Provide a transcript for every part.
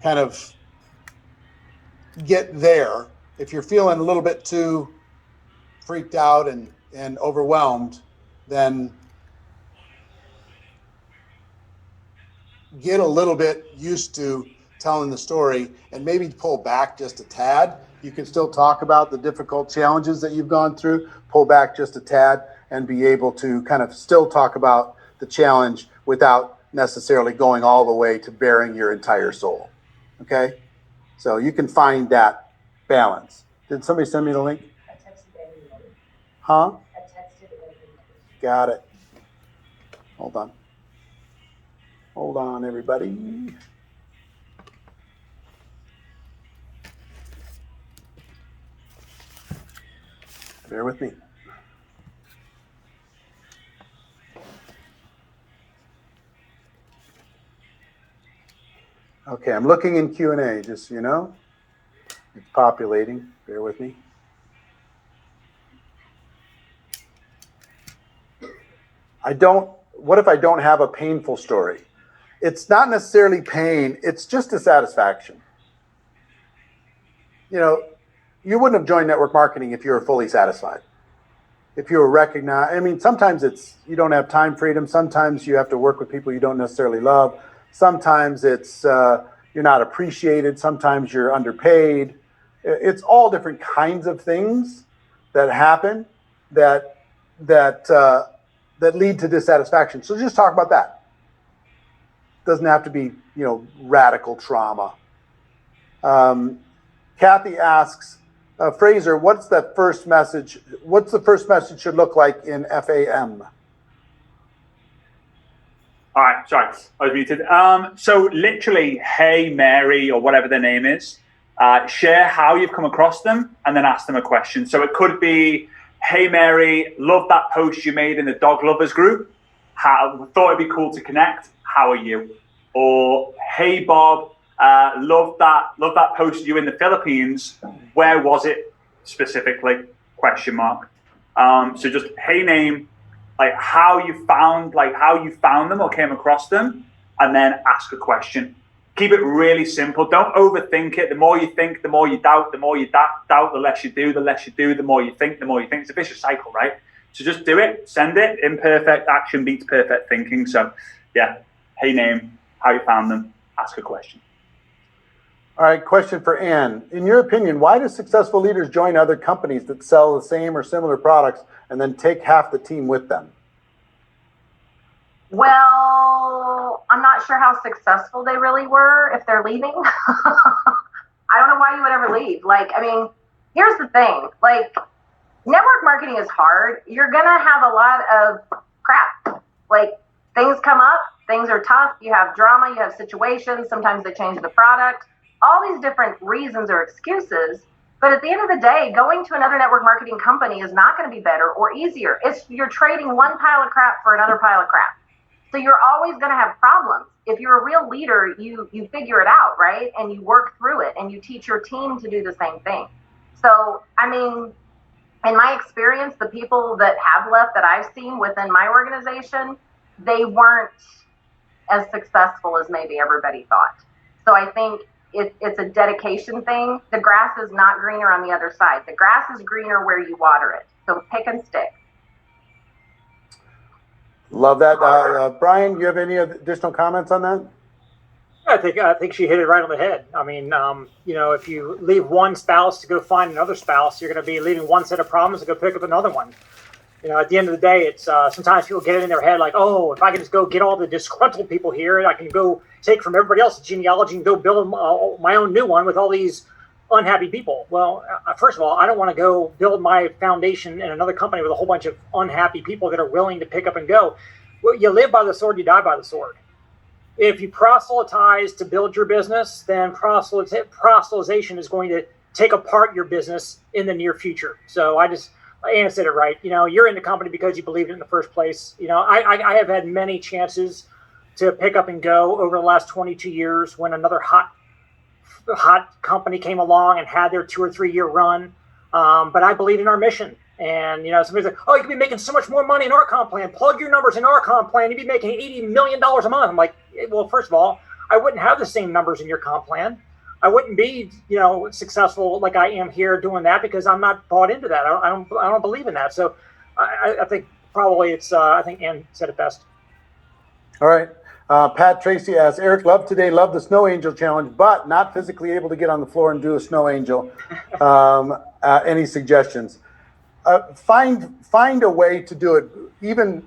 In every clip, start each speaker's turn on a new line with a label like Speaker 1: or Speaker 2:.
Speaker 1: kind of get there. If you're feeling a little bit too freaked out and overwhelmed, then get a little bit used to telling the story and maybe pull back just a tad. You can still talk about the difficult challenges that you've gone through, pull back just a tad, and be able to kind of still talk about the challenge without necessarily going all the way to bearing your entire soul. Okay? So you can find that balance. Did somebody send me the link?
Speaker 2: I texted everybody.
Speaker 1: Huh?
Speaker 2: I texted everybody.
Speaker 1: Got it. Hold on. Hold on, everybody. Bear with me. Okay, I'm looking in Q&A, just so you know. It's populating. Bear with me. What if I don't have a painful story? It's not necessarily pain, it's just dissatisfaction. You know, you wouldn't have joined network marketing if you were fully satisfied. If you were recognized, I mean, sometimes it's you don't have time freedom. Sometimes you have to work with people you don't necessarily love. Sometimes it's you're not appreciated. Sometimes you're underpaid. It's all different kinds of things that happen that lead to dissatisfaction. So just talk about that. Doesn't have to be radical trauma. Kathy asks, Fraser, what's the first message should look like in FAM?
Speaker 3: All right, sorry, I was muted. So literally, hey, Mary, or whatever their name is, share how you've come across them and then ask them a question. So it could be, hey, Mary, love that post you made in the dog lovers group. Thought it'd be cool to connect. How are you? Or, hey, Bob, love that post of you in the Philippines. Where was it specifically? Question mark. So just hey name, like how you found them or came across them, and then ask a question. Keep it really simple. Don't overthink it. The more you think, the more you doubt. The more you doubt, the less you do. The less you do, the more you think. The more you think. It's a vicious cycle, right? So just do it. Send it. Imperfect action beats perfect thinking. So yeah, hey name, how you found them, ask a question.
Speaker 1: All right, question for Ann. In your opinion, why do successful leaders join other companies that sell the same or similar products and then take half the team with them?
Speaker 2: Well, I'm not sure how successful they really were if they're leaving. I don't know why you would ever leave. Like, I mean, here's the thing. Like, network marketing is hard. You're going to have a lot of crap. Like, things come up, things are tough, you have drama, you have situations, sometimes they change the product, all these different reasons or excuses. But at the end of the day, going to another network marketing company is not going to be better or easier. You're trading one pile of crap for another pile of crap. So you're always going to have problems. If you're a real leader, you figure it out, right? And you work through it and you teach your team to do the same thing. So, I mean, in my experience, the people that have left that I've seen within my organization, they weren't as successful as maybe everybody thought. So I think it's a dedication thing. The grass is not greener on the other side. The grass is greener where you water it. So pick and stick.
Speaker 1: Love that. Brian, you have any additional comments on that?
Speaker 4: I think she hit it right on the head. I mean, if you leave one spouse to go find another spouse, you're going to be leaving one set of problems to go pick up another one. At the end of the day, it's sometimes people get it in their head like, oh, if I can just go get all the disgruntled people here, and I can go take from everybody else's genealogy and go build my own new one with all these unhappy people. Well, first of all, I don't want to go build my foundation in another company with a whole bunch of unhappy people that are willing to pick up and go. Well, you live by the sword, you die by the sword. If you proselytize to build your business, then proselytization is going to take apart your business in the near future. So Anna said it right. You're in the company because you believed it in the first place. I have had many chances to pick up and go over the last 22 years when another hot company came along and had their 2 or 3 year run. But I believe in our mission. And, somebody's like, oh, you could be making so much more money in our comp plan. Plug your numbers in our comp plan. You'd be making $80 million a month. I'm like, well, first of all, I wouldn't have the same numbers in your comp plan. I wouldn't be, successful like I am here doing that because I'm not bought into that. I don't believe in that. So I think probably I think Ann said it best.
Speaker 1: All right. Pat Tracy asks, Eric, love the Snow Angel Challenge, but not physically able to get on the floor and do a Snow Angel. Any suggestions? Find a way to do it, even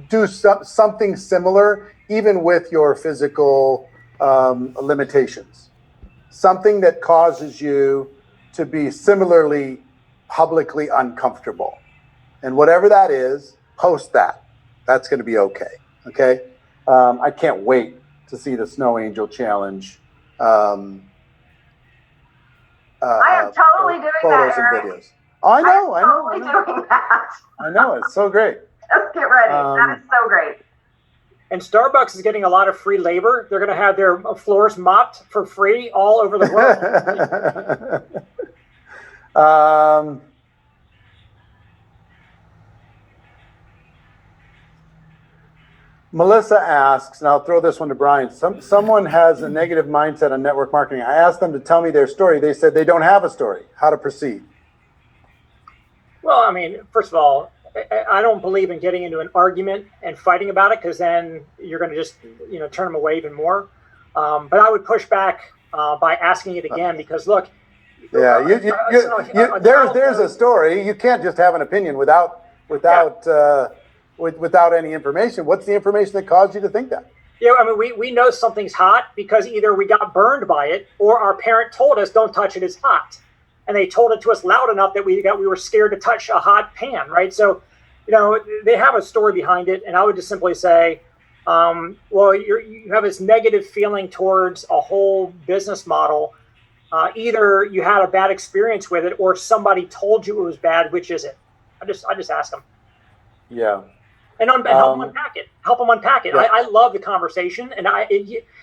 Speaker 1: do something similar, even with your physical limitations. Something that causes you to be similarly publicly uncomfortable. And whatever that is, post that. That's going to be okay. Okay? I can't wait to see the Snow Angel Challenge.
Speaker 2: I am totally doing
Speaker 1: photos
Speaker 2: that,
Speaker 1: and
Speaker 2: Eric.
Speaker 1: videos. I know.
Speaker 2: Totally doing that.
Speaker 1: I know. It's so great.
Speaker 2: Just get ready. That is so great.
Speaker 4: And Starbucks is getting a lot of free labor. They're going to have their floors mopped for free all over the world.
Speaker 1: Melissa asks, and I'll throw this one to Brian. Someone has a negative mindset on network marketing. I asked them to tell me their story. They said they don't have a story. How to proceed?
Speaker 4: Well, I mean, first of all, I don't believe in getting into an argument and fighting about it because then you're going to just, turn them away even more. But I would push back by asking it again because, look.
Speaker 1: Yeah, there's a story. You can't just have an opinion without any information. What's the information that caused you to think that?
Speaker 4: Yeah, I mean, we know something's hot because either we got burned by it or our parent told us, don't touch it, it's hot. And they told it to us loud enough that we were scared to touch a hot pan, right? So, they have a story behind it. And I would just simply say, well, you have this negative feeling towards a whole business model. Either you had a bad experience with it or somebody told you it was bad. Which is it? I just ask them.
Speaker 1: Yeah.
Speaker 4: And help them unpack it. Yeah. I love the conversation. And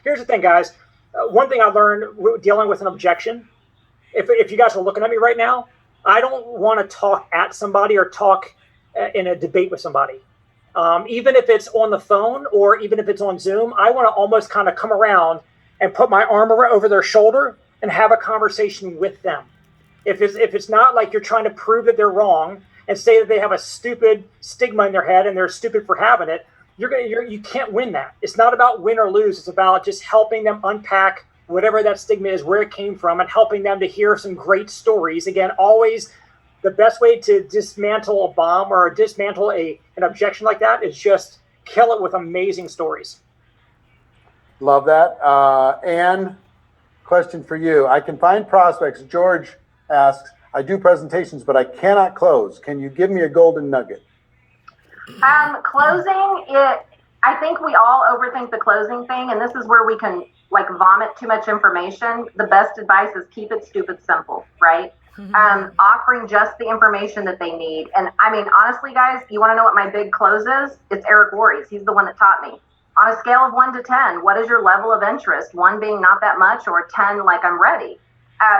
Speaker 4: here's the thing, guys. One thing I learned dealing with an objection, if you guys are looking at me right now, I don't want to talk at somebody or talk in a debate with somebody. Even if it's on the phone or even if it's on Zoom, I want to almost kind of come around and put my arm over their shoulder and have a conversation with them. If it's not like you're trying to prove that they're wrong and say that they have a stupid stigma in their head and they're stupid for having it, you can't win that. It's not about win or lose. It's about just helping them unpack whatever that stigma is, where it came from, and helping them to hear some great stories. Again, always the best way to dismantle a bomb or dismantle an objection like that is just kill it with amazing stories.
Speaker 1: Love that. Ann, question for you. I can find prospects. George asks, I do presentations, but I cannot close. Can you give me a golden nugget?
Speaker 2: Closing, I think we all overthink the closing thing, and this is where we can vomit too much information. The best advice is keep it stupid simple, right? Offering just the information that they need. And I mean, honestly, guys, you want to know what my big close is? It's Eric Worre's. He's the one that taught me. On a scale of 1 to 10, what is your level of interest? 1 being not that much, or 10 like I'm ready.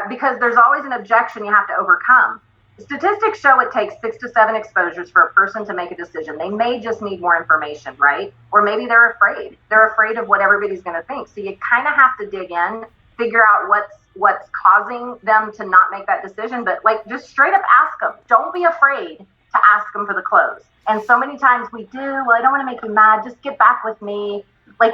Speaker 2: Because there's always an objection you have to overcome. Statistics show it takes 6 to 7 exposures for a person to make a decision. They may just need more information, right? Or maybe they're afraid. They're afraid of what everybody's going to think. So you kind of have to dig in, figure out what's causing them to not make that decision. But just straight up ask them. Don't be afraid to ask them for the close. And so many times we do, well, I don't want to make you mad. Just get back with me.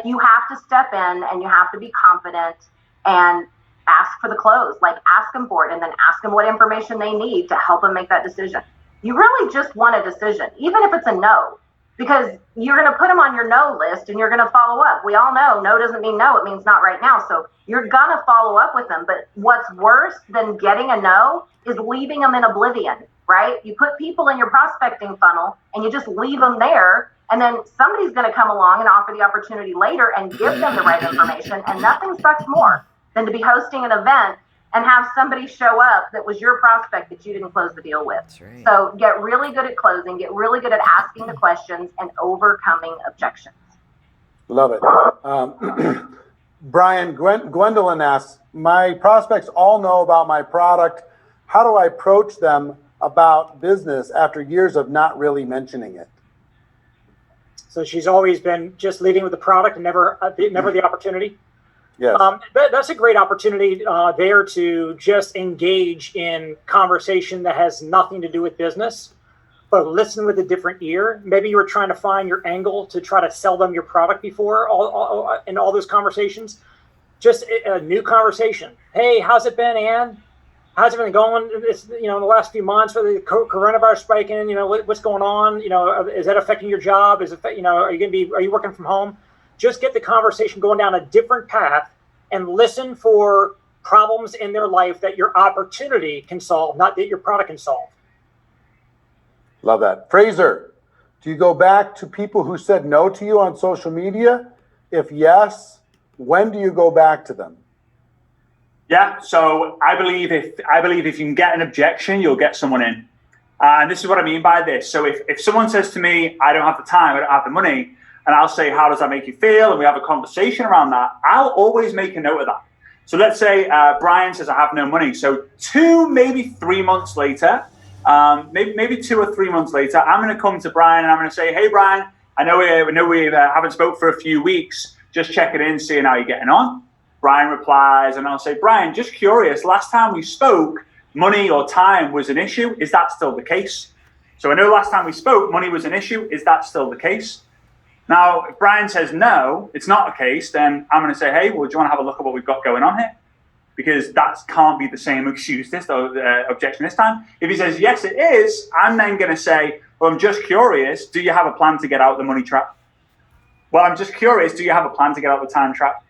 Speaker 2: You have to step in and you have to be confident and ask for the close. Ask them for it and then ask them what information they need to help them make that decision. You really just want a decision, even if it's a no, because you're going to put them on your no list and you're going to follow up. We all know no doesn't mean no. It means not right now. So you're going to follow up with them. But what's worse than getting a no is leaving them in oblivion, right? You put people in your prospecting funnel and you just leave them there. And then somebody's going to come along and offer the opportunity later and give them the right information. And nothing sucks more than to be hosting an event and have somebody show up that was your prospect that you didn't close the deal with. That's right. So get really good at closing, get really good at asking the questions and overcoming objections.
Speaker 1: Love it. Brian, Gwendolyn asks, my prospects all know about my product. How do I approach them about business after years of not really mentioning it?
Speaker 4: So she's always been just leading with the product and never the opportunity.
Speaker 1: Yes.
Speaker 4: That's a great opportunity there to just engage in conversation that has nothing to do with business, but listen with a different ear. Maybe you were trying to find your angle to try to sell them your product before in all those conversations. Just a new conversation. Hey, how's it been, Ann? How's it been going? It's, in the last few months with the coronavirus spiking, what's going on? Is that affecting your job? Are you working from home? Just get the conversation going down a different path and listen for problems in their life that your opportunity can solve, not that your product can solve.
Speaker 1: Love that. Fraser, do you go back to people who said no to you on social media? If yes, when do you go back to them?
Speaker 3: Yeah, so I believe if you can get an objection, you'll get someone in. And this is what I mean by this. So if someone says to me, I don't have the time, I don't have the money, and I'll say, how does that make you feel? And we have a conversation around that, I'll always make a note of that. So let's say Brian says, I have no money. So 2, maybe 3 months later, maybe 2 or 3 months later, I'm going to come to Brian and I'm going to say, hey, Brian, I know we haven't spoke for a few weeks. Just checking in, seeing how you're getting on. Brian replies, and I'll say, Brian, just curious, last time we spoke, money or time was an issue. Is that still the case? So I know last time we spoke, money was an issue. Is that still the case? Now, if Brian says, no, it's not the case, then I'm going to say, hey, well, do you want to have a look at what we've got going on here? Because that can't be the same excuse objection this time. If he says, yes, it is, I'm then going to say, well, I'm just curious, do you have a plan to get out of the money trap? Well, I'm just curious, do you have a plan to get out of the time trap?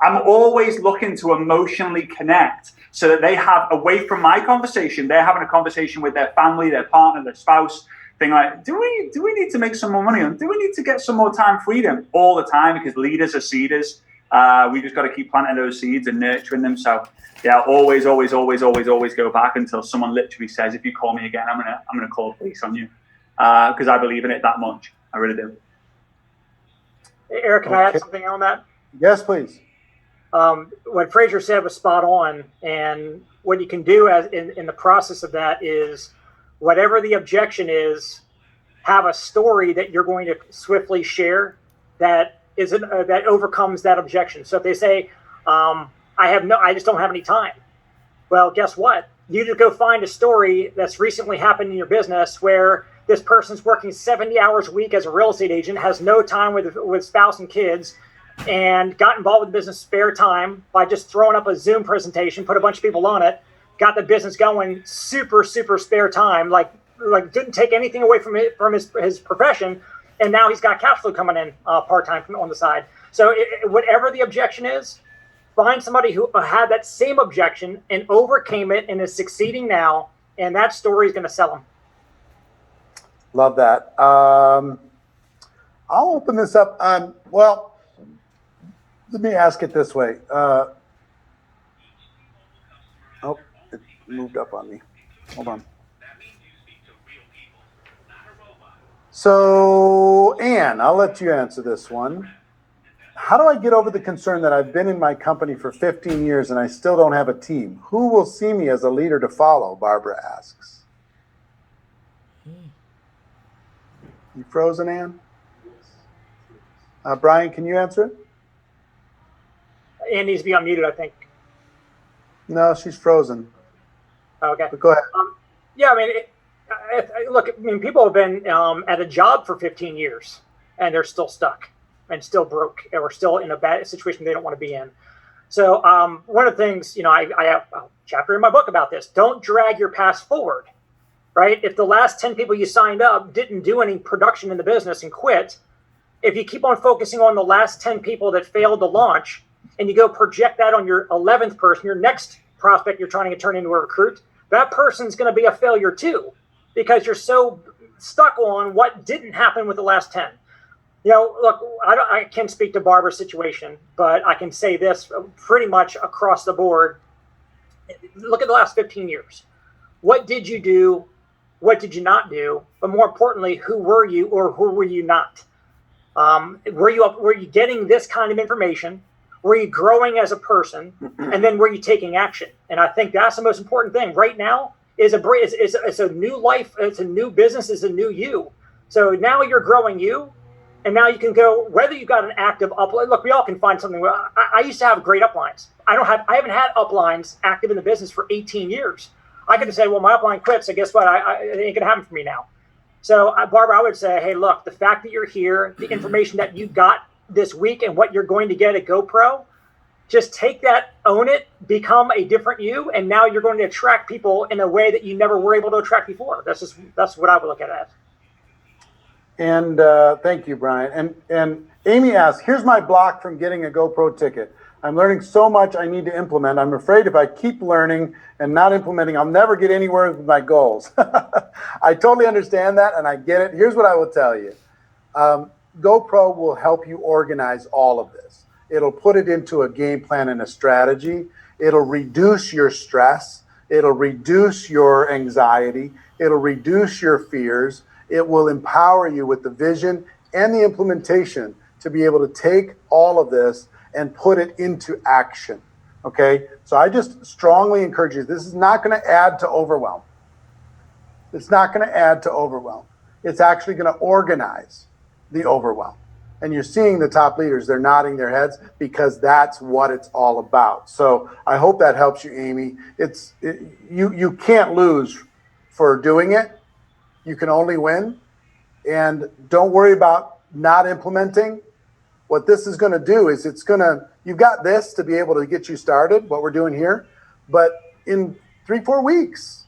Speaker 3: I'm always looking to emotionally connect so that they have, away from my conversation, they're having a conversation with their family, their partner, their spouse, thing like, do we need to make some more money? Do we need to get some more time freedom? All the time, because leaders are seeders. We just got to keep planting those seeds and nurturing them. So yeah, always go back until someone literally says, if you call me again, I'm gonna call the police on you, because I believe in it that much. I really do.
Speaker 4: Hey, Eric, can I add something on that?
Speaker 1: Yes, please.
Speaker 4: What Fraser said was spot on, and what you can do as in the process of that is, whatever the objection is, have a story that you're going to swiftly share that overcomes that objection. So if they say, I just don't have any time. Well, guess what? You just go find a story that's recently happened in your business where this person's working 70 hours a week as a real estate agent, has no time with spouse and kids, and got involved with business spare time by just throwing up a Zoom presentation, put a bunch of people on it, got the business going, super spare time, like didn't take anything away from his profession, and now he's got cash flow coming in part-time on the side. So whatever the objection is, find somebody who had that same objection and overcame it and is succeeding now, and that story is going to sell them.
Speaker 1: Love that. I'll open this up. Well, let me ask it this way. Oh, it moved up on me. Hold on. So, Ann, I'll let you answer this one. How do I get over the concern that I've been in my company for 15 years and I still don't have a team? Who will see me as a leader to follow? Barbara asks. You frozen, Ann? Brian, can you answer it?
Speaker 4: Ann needs to be unmuted, I think.
Speaker 1: No, she's frozen.
Speaker 4: Okay.
Speaker 1: But go ahead.
Speaker 4: Yeah, I mean, people have been at a job for 15 years and they're still stuck and still broke, or still in a bad situation they don't want to be in. So one of the things, I have a chapter in my book about this. Don't drag your past forward, right? If the last 10 people you signed up didn't do any production in the business and quit, if you keep on focusing on the last 10 people that failed to launch, and you go project that on your 11th person, your next prospect you're trying to turn into a recruit, that person's going to be a failure too, because you're so stuck on what didn't happen with the last 10. Look, I can't speak to Barbara's situation, but I can say this pretty much across the board. Look at the last 15 years. What did you do? What did you not do? But more importantly, who were you or who were you not? Were you getting this kind of information? Were you growing as a person? And then were you taking action? And I think that's the most important thing right now. Is a new life. It's a new business. It's a new you. So now you're growing you. And now you can go, whether you've got an active upline. Look, we all can find something. I used to have great uplines. I haven't had uplines active in the business for 18 years. I could say, well, my upline quit, so guess what? It ain't gonna happen for me now. So, Barbara, I would say, hey, look, the fact that you're here, the information that you got this week and what you're going to get at GoPro, just take that, own it, become a different you, and now you're going to attract people in a way that you never were able to attract before. That's what I would look at it as.
Speaker 1: And thank you, Brian. And Amy asks, here's my block from getting a GoPro ticket. I'm learning so much I need to implement. I'm afraid if I keep learning and not implementing, I'll never get anywhere with my goals. I totally understand that, and I get it. Here's what I will tell you. GoPro will help you organize all of this. It'll put it into a game plan and a strategy. It'll reduce your stress. It'll reduce your anxiety. It'll reduce your fears. It will empower you with the vision and the implementation to be able to take all of this and put it into action. Okay? So I just strongly encourage you. This is not going to add to overwhelm. It's not going to add to overwhelm. It's actually going to organize the overwhelm. And you're seeing the top leaders, they're nodding their heads because that's what it's all about. So I hope that helps you, Amy. You can't lose for doing it. You can only win. And don't worry about not implementing. What this is going to do is you've got this to be able to get you started, what we're doing here. But in 3-4 weeks,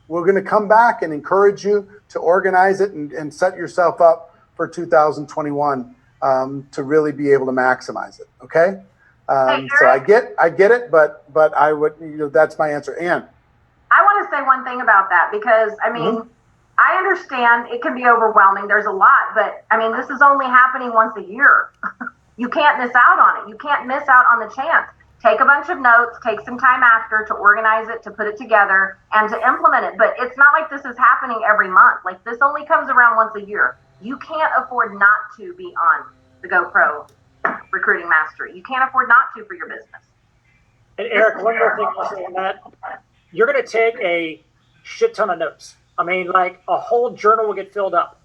Speaker 1: we're going to come back and encourage you to organize it and set yourself up for 2021 to really be able to maximize it. Okay. So I get it, but I would, that's my answer. Ann.
Speaker 2: I want to say one thing about that because I understand it can be overwhelming. There's a lot, but this is only happening once a year. You can't miss out on it. You can't miss out on the chance. Take a bunch of notes, take some time after to organize it, to put it together, and to implement it. But it's not like this is happening every month. Like, this only comes around once a year. You can't afford not to be on the GoPro Recruiting Mastery. You can't afford not to for your business.
Speaker 4: And Eric, one more thing I'll say on that. You're going to take a shit ton of notes. Like a whole journal will get filled up.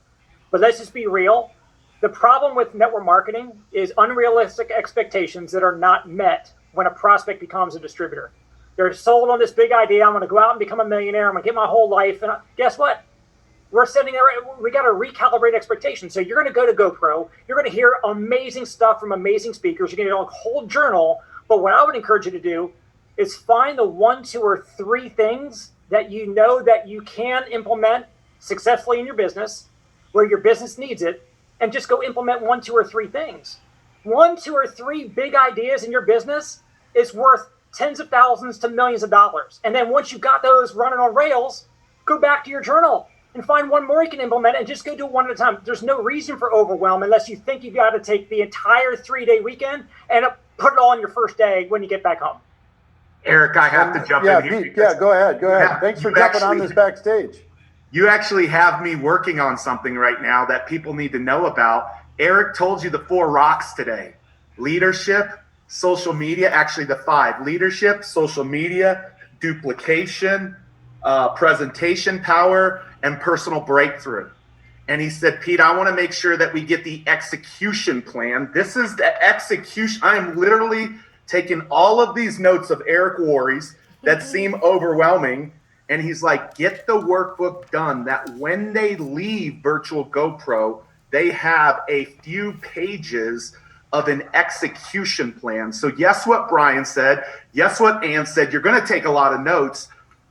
Speaker 4: But let's just be real. The problem with network marketing is unrealistic expectations that are not met when a prospect becomes a distributor. They're sold on this big idea. I'm going to go out and become a millionaire. I'm going to get my whole life. And guess what? We're sitting there. We got to recalibrate expectations. So you're going to go to GoPro. You're going to hear amazing stuff from amazing speakers. You're going to get a whole journal. But what I would encourage you to do is find the 1, 2, or 3 things that you know that you can implement successfully in your business, where your business needs it, and just go implement 1, 2, or 3 things. 1, 2, or 3 big ideas in your business is worth tens of thousands to millions of dollars. And then once you've got those running on rails, go back to your journal and find one more you can implement and just go do it one at a time. There's no reason for overwhelm unless you think you've got to take the entire 3-day weekend and put it all on your first day when you get back home.
Speaker 5: Eric, I have to jump in here.
Speaker 1: Pete, go ahead. Thanks for jumping on this backstage.
Speaker 5: You actually have me working on something right now that people need to know about. Eric told you the 4 rocks today: leadership, social media, actually the 5: leadership, social media, duplication, presentation power, and personal breakthrough. And he said, Pete, I want to make sure that we get the execution plan. This is the execution. I am literally taking all of these notes of Eric Worre's that seem overwhelming. And he's like, get the workbook done that when they leave Virtual GoPro, they have a few pages of an execution plan. So yes, what Brian said, yes, what Ann said, you're going to take a lot of notes,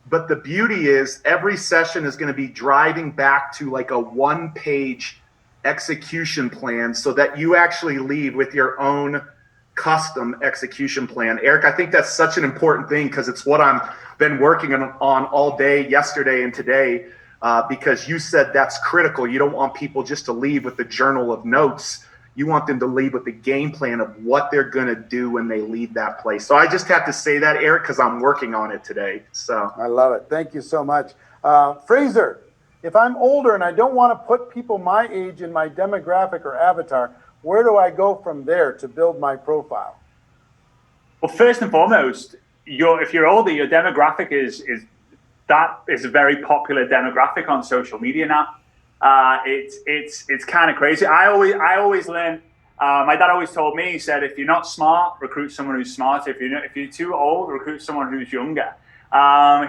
Speaker 5: but the beauty is every session is going to be driving back to like a 1-page execution plan so that you actually leave with your own custom execution plan. Eric, I think that's such an important thing because it's what I've been working on all day, yesterday and today, because you said that's critical. You don't want people just to leave with the journal of notes. You want them to leave with the game plan of what they're going to do when they leave that place. So I just have to say that, Eric, because I'm working on it today. So
Speaker 1: I love it. Thank you so much. Fraser, if I'm older and I don't want to put people my age in my demographic or avatar, where do I go from there to build my profile?
Speaker 3: Well, first and foremost, if you're older, your demographic is a very popular demographic on social media now. It's kind of crazy. I always learn. My dad always told me, he said, if you're not smart, recruit someone who's smarter. If you're too old, recruit someone who's younger.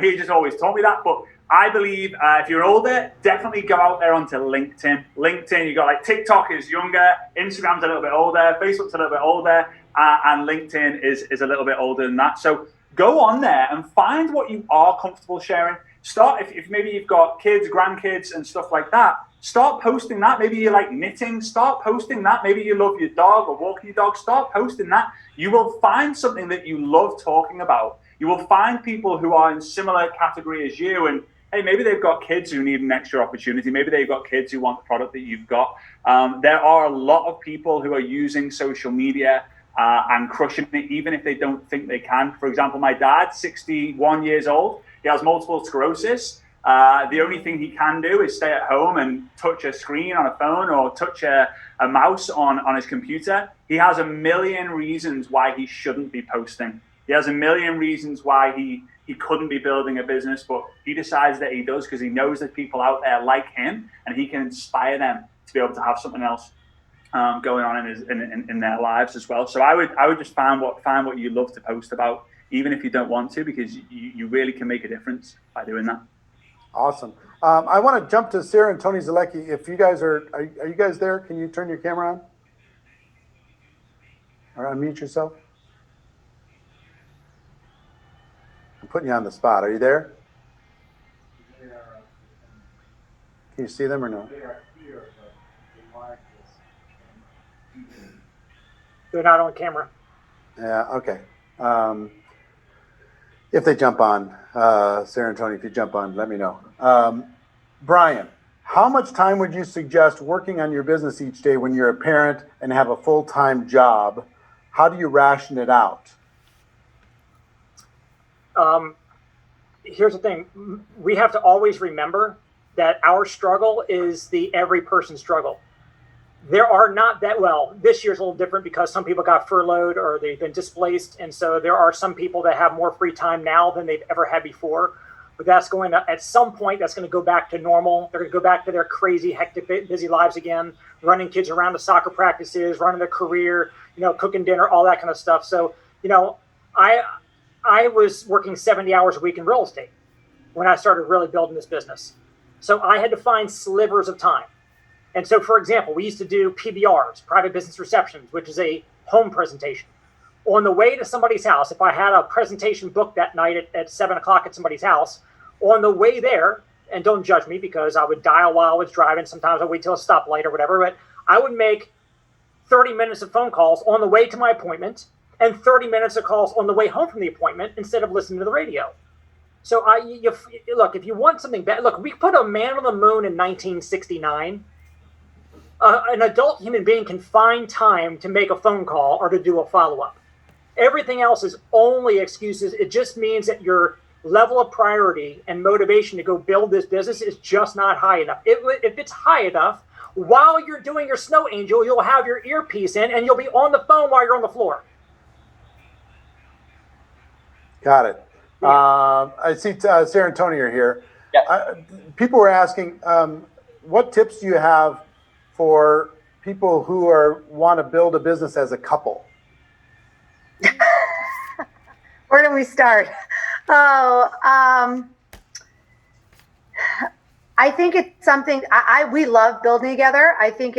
Speaker 3: He just always told me that. But I believe if you're older, definitely go out there onto LinkedIn. LinkedIn, you got like TikTok is younger, Instagram's a little bit older, Facebook's a little bit older, and LinkedIn is a little bit older than that. So go on there and find what you are comfortable sharing. Start if maybe you've got kids, grandkids, and stuff like that. Start posting that. Maybe you like knitting. Start posting that. Maybe you love your dog or walking your dog. Start posting that. You will find something that you love talking about. You will find people who are in similar category as you, and hey, maybe they've got kids who need an extra opportunity. Maybe they've got kids who want the product that you've got. There are a lot of people who are using social media and crushing it, even if they don't think they can. For example, my dad, 61 years old, he has multiple sclerosis. The only thing he can do is stay at home and touch a screen on a phone or touch a mouse on his computer. He has a million reasons why he shouldn't be posting. He has a million reasons why he couldn't be building a business, but he decides that he does because he knows that people out there like him and he can inspire them to be able to have something else going on in their lives as well. So I would just find what you love to post about, even if you don't want to, because you really can make a difference by doing that.
Speaker 1: Awesome. I want to jump to Sarah and Tony Zalecki. If you guys are you guys there? Can you turn your camera on or unmute yourself? I'm putting you on the spot. Are you there? Can you see them or no?
Speaker 4: They're not on camera.
Speaker 1: Yeah, okay. If they jump on, Sarah and Tony, if you jump on, let me know. Brian, how much time would you suggest working on your business each day when you're a parent and have a full-time job? How do you ration it out?
Speaker 4: Here's the thing. We have to always remember that our struggle is the every person's struggle. There are not that, well, this year's a little different because some people got furloughed or they've been displaced. And so there are some people that have more free time now than they've ever had before. But that's going to, at some point, that's going to go back to normal. They're going to go back to their crazy, hectic, busy lives again, running kids around to soccer practices, running their career, cooking dinner, all that kind of stuff. So, I was working 70 hours a week in real estate when I started really building this business. So I had to find slivers of time. And so, for example, we used to do PBRs, private business receptions, which is a home presentation. On the way to somebody's house, if I had a presentation booked that night at 7 o'clock at somebody's house, on the way there, and don't judge me because I would dial while I was driving. Sometimes I'd wait till a stoplight or whatever, but I would make 30 minutes of phone calls on the way to my appointment and 30 minutes of calls on the way home from the appointment instead of listening to the radio. So look, if you want something bad, look, we put a man on the moon in 1969. An adult human being can find time to make a phone call or to do a follow-up. Everything else is only excuses. It just means that your level of priority and motivation to go build this business is just not high enough. If it's high enough, while you're doing your snow angel, you'll have your earpiece in and you'll be on the phone while you're on the floor.
Speaker 1: Got it. I see Sarah and Tony are here.
Speaker 6: Yeah.
Speaker 1: People were asking, what tips do you have for people who want to build a business as a couple?
Speaker 7: Where do we start? I think it's something we love building together. I think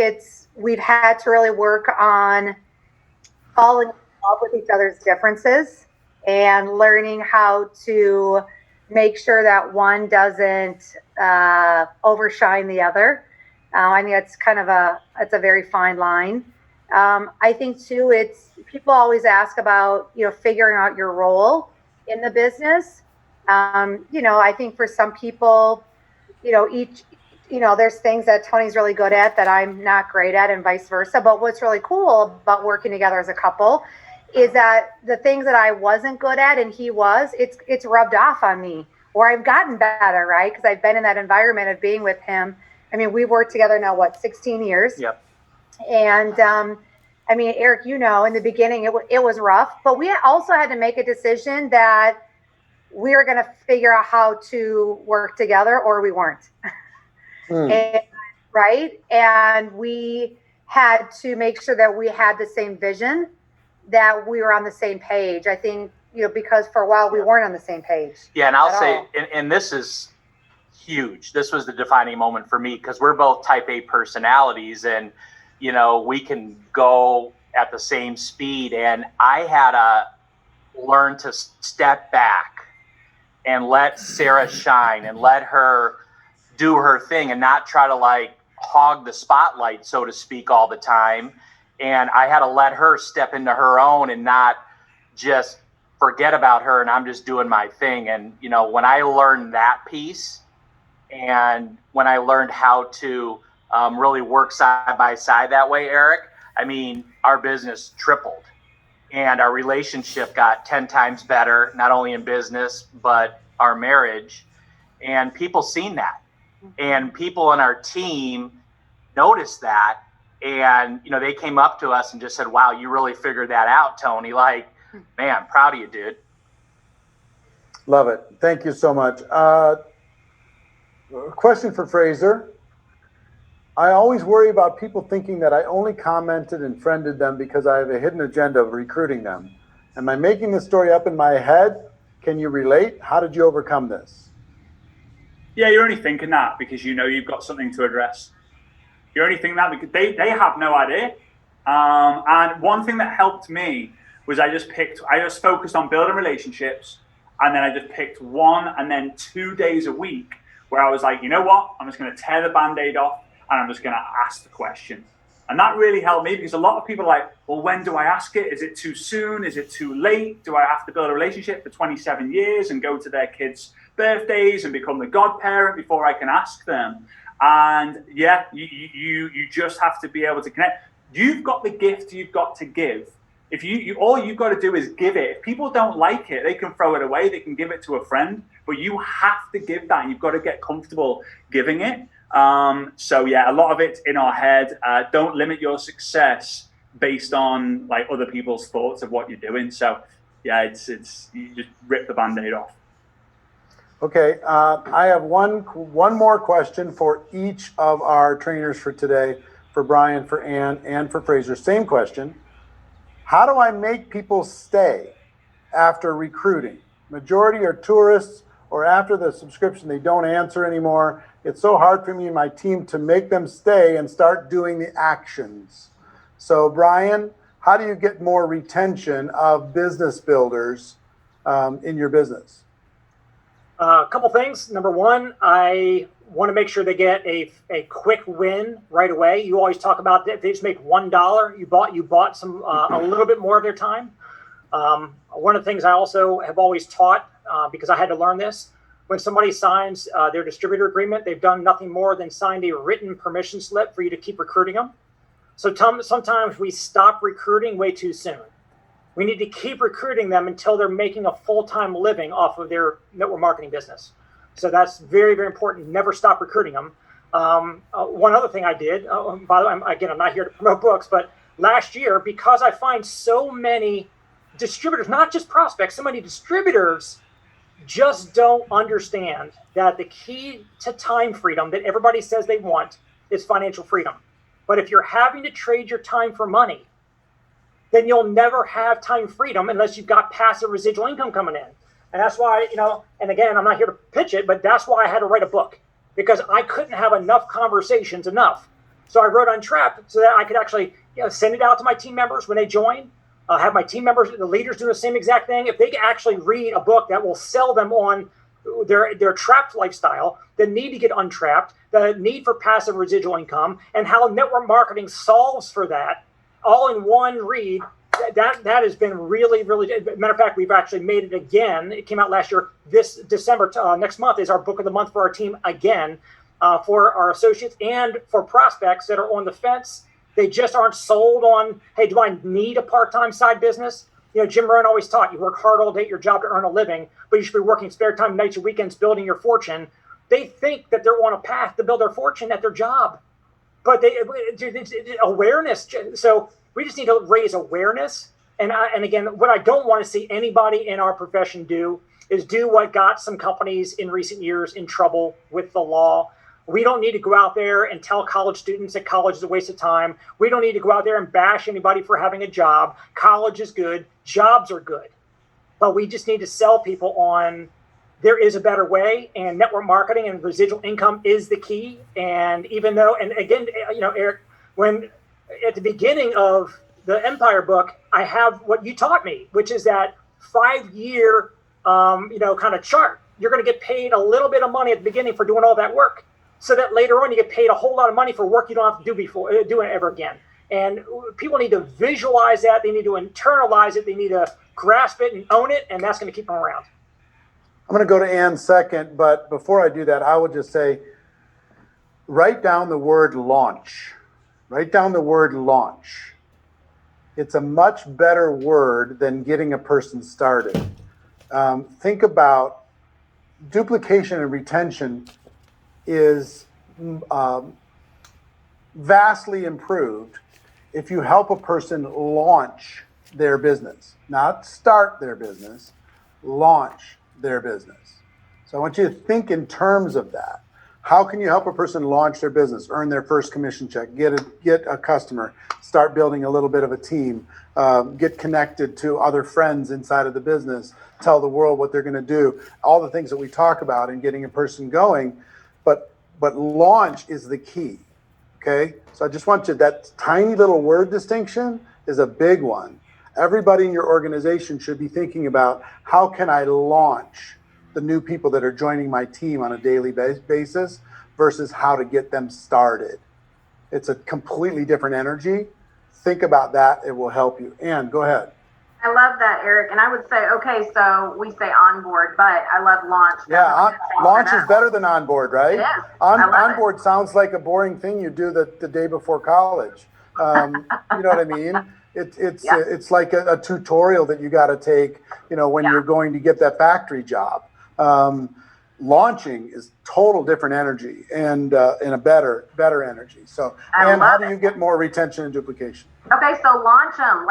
Speaker 7: we've had to really work on falling in love with each other's differences and learning how to make sure that one doesn't overshine the other. I think that's it's a very fine line. I think too, people always ask about, figuring out your role in the business. I think for some people, there's things that Tony's really good at that I'm not great at and vice versa. But what's really cool about working together as a couple is that the things that I wasn't good at and he was, it's rubbed off on me, or I've gotten better, right? Because I've been in that environment of being with him. I mean, we've worked together now, 16 years?
Speaker 6: Yep.
Speaker 7: And Eric, in the beginning, it was rough, but we also had to make a decision that we were going to figure out how to work together or we weren't. And right? And we had to make sure that we had the same vision, that we were on the same page. I think, because for a while we weren't on the same page.
Speaker 6: Yeah, and I'll say, and this is huge. This was the defining moment for me because we're both type A personalities, and we can go at the same speed. And I had to learn to step back and let Sarah shine and let her do her thing and not try to hog the spotlight, so to speak, all the time. And I had to let her step into her own and not just forget about her and I'm just doing my thing. And, when I learned that piece and when I learned how to really work side by side that way, Eric, our business tripled and our relationship got 10 times better, not only in business, but our marriage. And people seen that. And people on our team noticed that. And, they came up to us and just said, wow, you really figured that out, Tony. Man, proud of you, dude.
Speaker 1: Love it. Thank you so much. Question for Fraser. I always worry about people thinking that I only commented and friended them because I have a hidden agenda of recruiting them. Am I making this story up in my head? Can you relate? How did you overcome this?
Speaker 3: Yeah, you're only thinking that because you've got something to address. You're only thinking that because they have no idea. And one thing that helped me was I just focused on building relationships, and then I just picked 1 and then 2 days a week where I was like, you know what? I'm just going to tear the Band-Aid off and I'm just going to ask the question. And that really helped me because a lot of people are like, well, when do I ask it? Is it too soon? Is it too late? Do I have to build a relationship for 27 years and go to their kids' birthdays and become the godparent before I can ask them? And yeah, you just have to be able to connect. You've got the gift you've got to give. If you all you've got to do is give it. If people don't like it, they can throw it away. They can give it to a friend, but you have to give that. And you've got to get comfortable giving it. So yeah, a lot of it's in our head. Don't limit your success based on other people's thoughts of what you're doing. So yeah, it's you just rip the Band-Aid off.
Speaker 1: Okay, I have one more question for each of our trainers for today, for Brian, for Ann, and for Fraser. Same question. How do I make people stay after recruiting? Majority are tourists, or after the subscription, they don't answer anymore. It's so hard for me and my team to make them stay and start doing the actions. So Brian, how do you get more retention of business builders in your business?
Speaker 4: A couple things. Number one, I want to make sure they get a quick win right away. You always talk about that if they just make $1, you bought some a little bit more of their time. One of the things I also have always taught, because I had to learn this, when somebody signs their distributor agreement, they've done nothing more than signed a written permission slip for you to keep recruiting them. So sometimes we stop recruiting way too soon. We need to keep recruiting them until they're making a full-time living off of their network marketing business. So that's very, very important. Never stop recruiting them. One other thing I did, by the way, I'm not here to promote books, but last year, because I find so many distributors, not just prospects, so many distributors just don't understand that the key to time freedom that everybody says they want is financial freedom. But if you're having to trade your time for money, then you'll never have time freedom unless you've got passive residual income coming in. And that's why, and again, I'm not here to pitch it, but that's why I had to write a book, because I couldn't have enough conversations enough. So I wrote Untrapped so that I could actually send it out to my team members when they join, have my team members, the leaders do the same exact thing. If they can actually read a book that will sell them on their trapped lifestyle, the need to get untrapped, the need for passive residual income, and how network marketing solves for that, all in one read, that has been really, really, matter of fact, we've actually made it again. It came out last year. This December, next month, is our book of the month for our team again, for our associates and for prospects that are on the fence. They just aren't sold on, hey, do I need a part-time side business? Jim Rohn always taught you work hard all day at your job to earn a living, but you should be working spare time, nights and weekends, building your fortune. They think that they're on a path to build their fortune at their job. But awareness. So we just need to raise awareness. And again, what I don't want to see anybody in our profession do is do what got some companies in recent years in trouble with the law, We don't need to go out there and tell college students that college is a waste of time. We don't need to go out there and bash anybody for having a job. College is good. Jobs are good. But we just need to sell people on there is a better way, and network marketing and residual income is the key. And even though, and again, Eric, when at the beginning of the Empire book, I have what you taught me, which is that 5-year, kind of chart. You're going to get paid a little bit of money at the beginning for doing all that work, so that later on you get paid a whole lot of money for work you don't have to do it ever again. And people need to visualize that. They need to internalize it. They need to grasp it and own it, and that's going to keep them around.
Speaker 1: I'm going to go to Ann second, but before I do that, I would just say, write down the word launch. Write down the word launch. It's a much better word than getting a person started. Think about duplication and retention is vastly improved if you help a person launch their business, not start their business, launch their business. So I want you to think in terms of that. How can you help a person launch their business, earn their first commission check, get a customer, start building a little bit of a team, get connected to other friends inside of the business, tell the world what they're going to do, all the things that we talk about in getting a person going. But launch is the key. Okay? So I just want you, that tiny little word distinction is a big one. Everybody in your organization should be thinking about, how can I launch the new people that are joining my team on a daily basis versus how to get them started. It's a completely different energy. Think about that. It will help you. Ann, go ahead.
Speaker 2: I love that, Eric. And I would say, okay, so we say onboard, but I love launch.
Speaker 1: Yeah, launch is better than onboard, right?
Speaker 2: Yeah,
Speaker 1: Onboard sounds like a boring thing you do the day before college. You know what I mean? It's like a tutorial that you got to take, when you're going to get that factory job. Launching is total different energy and a better energy. So, Ann, how do you get more retention and duplication?
Speaker 2: Okay, so launch them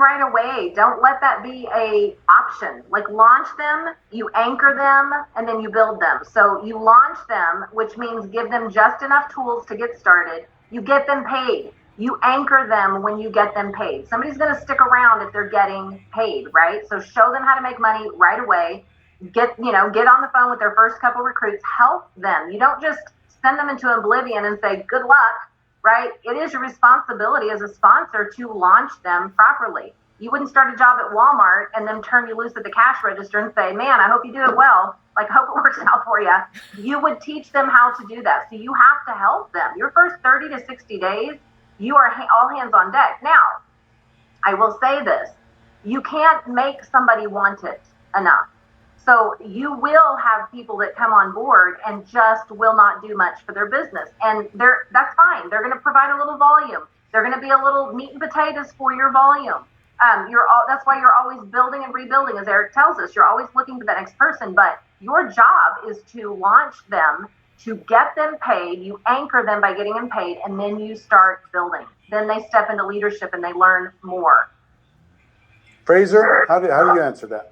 Speaker 2: right away. Don't let that be a option. Like, launch them, you anchor them, and then you build them. So you launch them, which means give them just enough tools to get started. You get them paid. You anchor them when you get them paid. Somebody's going to stick around if they're getting paid, right? So show them how to make money right away. Get on the phone with their first couple recruits. Help them. You don't just send them into oblivion and say, good luck, right? It is your responsibility as a sponsor to launch them properly. You wouldn't start a job at Walmart and then turn you loose at the cash register and say, man, I hope you do it well. Like, hope it works out for you. You would teach them how to do that. So you have to help them. Your first 30 to 60 days, you are all hands on deck. Now, I will say this. You can't make somebody want it enough. So you will have people that come on board and just will not do much for their business. And that's fine. They're going to provide a little volume. They're going to be a little meat and potatoes for your volume. That's why you're always building and rebuilding, as Eric tells us. You're always looking for that next person. But your job is to launch them, to get them paid. You anchor them by getting them paid, and then you start building. Then they step into leadership and they learn more.
Speaker 1: Fraser, how do you answer that?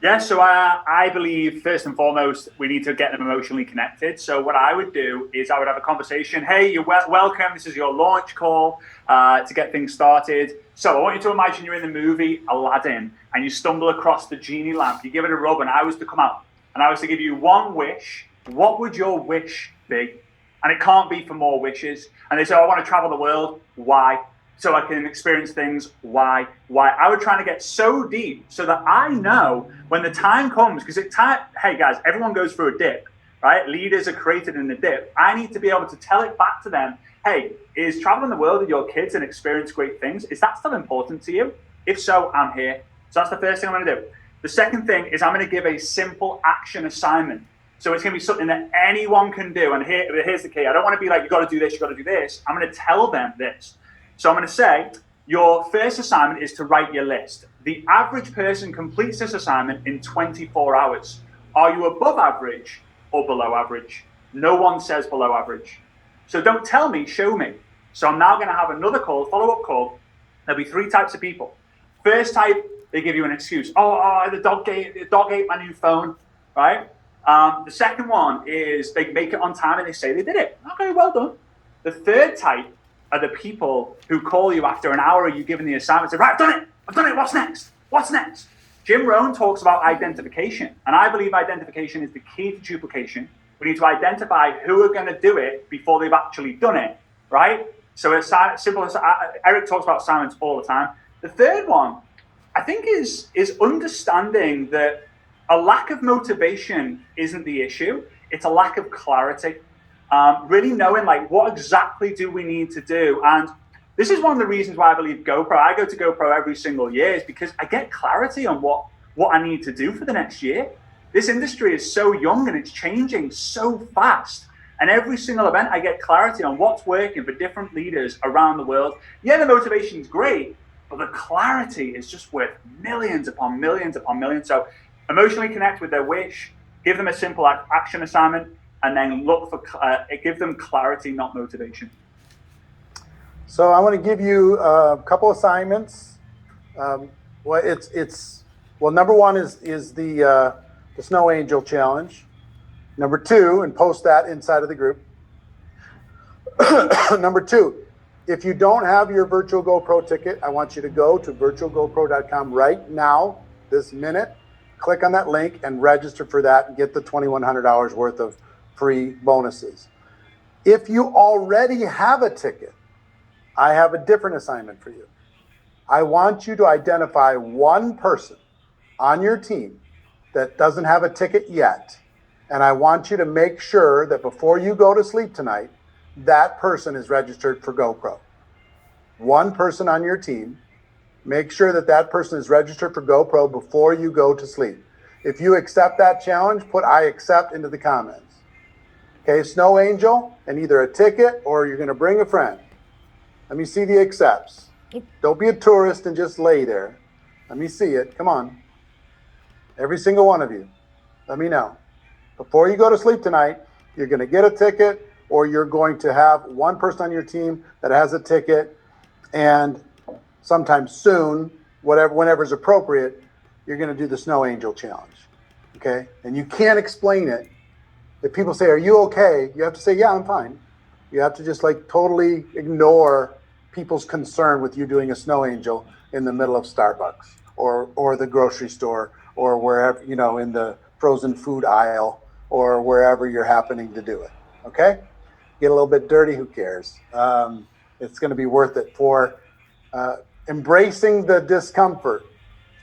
Speaker 3: Yeah, so I believe first and foremost, we need to get them emotionally connected. So what I would do is I would have a conversation. Hey, you're welcome. This is your launch call to get things started. So I want you to imagine you're in the movie Aladdin and you stumble across the genie lamp. You give it a rub and I was to come out and I was to give you one wish. What would your wish be? And it can't be for more wishes. And they say, I want to travel the world. Why? So I can experience things. Why? I would try to get so deep so that I know when the time comes, because hey guys, everyone goes through a dip, right? Leaders are created in a dip. I need to be able to tell it back to them. Hey, is traveling the world with your kids and experience great things, is that still important to you? If so, I'm here. So that's the first thing I'm going to do. The second thing is I'm going to give a simple action assignment. So it's going to be something that anyone can do. And here's the key. I don't want to be like, you got to do this, you got to do this. I'm going to tell them this. So I'm going to say, your first assignment is to write your list. The average person completes this assignment in 24 hours. Are you above average or below average? No one says below average. So don't tell me, show me. So I'm now going to have another call, follow-up call. There'll be 3 types of people. First type, they give you an excuse. The dog ate my new phone, right? The second one is they make it on time and they say they did it. Okay, well done. The third type are the people who call you after an hour of you giving the assignment, say, right, I've done it, what's next? What's next? Jim Rohn talks about identification, and I believe identification is the key to duplication. We need to identify who are going to do it before they've actually done it, right? So as simple as Eric talks about assignments all the time. The third one, I think, is understanding that a lack of motivation isn't the issue. It's a lack of clarity. Really knowing like what exactly do we need to do. And this is one of the reasons why I believe GoPro, I go to GoPro every single year, is because I get clarity on what I need to do for the next year. This industry is so young and it's changing so fast. And every single event, I get clarity on what's working for different leaders around the world. Yeah, the motivation is great, but the clarity is just worth millions upon millions upon millions. So emotionally connect with their wish, give them a simple action assignment, and then look for give them clarity, not motivation.
Speaker 1: So I want to give you a couple assignments. Number one is the Snow Angel Challenge. Number two, and post that inside of the group. Number two, if you don't have your virtual GoPro ticket, I want you to go to virtualgopro.com right now, this minute. Click on that link and register for that and get the $2,100 worth of free bonuses. If you already have a ticket, I have a different assignment for you. I want you to identify one person on your team that doesn't have a ticket yet. And I want you to make sure that before you go to sleep tonight, that person is registered for GoPro. One person on your team, make sure that that person is registered for GoPro before you go to sleep. If you accept that challenge, put I accept into the comments. Okay, Snow Angel, and either a ticket or you're going to bring a friend. Let me see the accepts. Don't be a tourist and just lay there. Let me see it. Come on. Every single one of you. Let me know. Before you go to sleep tonight, you're going to get a ticket, or you're going to have one person on your team that has a ticket, and sometime soon, whenever is appropriate, you're going to do the Snow Angel Challenge. Okay? And you can't explain it. If people say, are you okay? You have to say, yeah, I'm fine. You have to just like totally ignore people's concern with you doing a Snow Angel in the middle of Starbucks or the grocery store or wherever, in the frozen food aisle or wherever you're happening to do it. Okay? Get a little bit dirty, who cares? It's going to be worth it for embracing the discomfort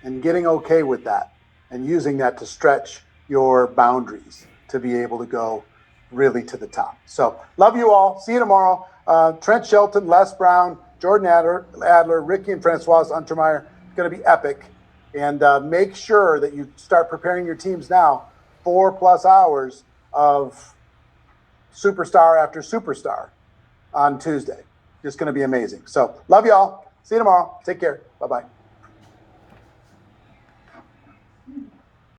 Speaker 1: and getting okay with that and using that to stretch your boundaries to be able to go really to the top. So love you all. See you tomorrow. Trent Shelton, Les Brown, Jordan Adler, Ricky and Francois Untermeyer. It's going to be epic. And make sure that you start preparing your teams now. 4+ hours of superstar after superstar on Tuesday. Just going to be amazing. So love you all. See you tomorrow. Take care. Bye-bye.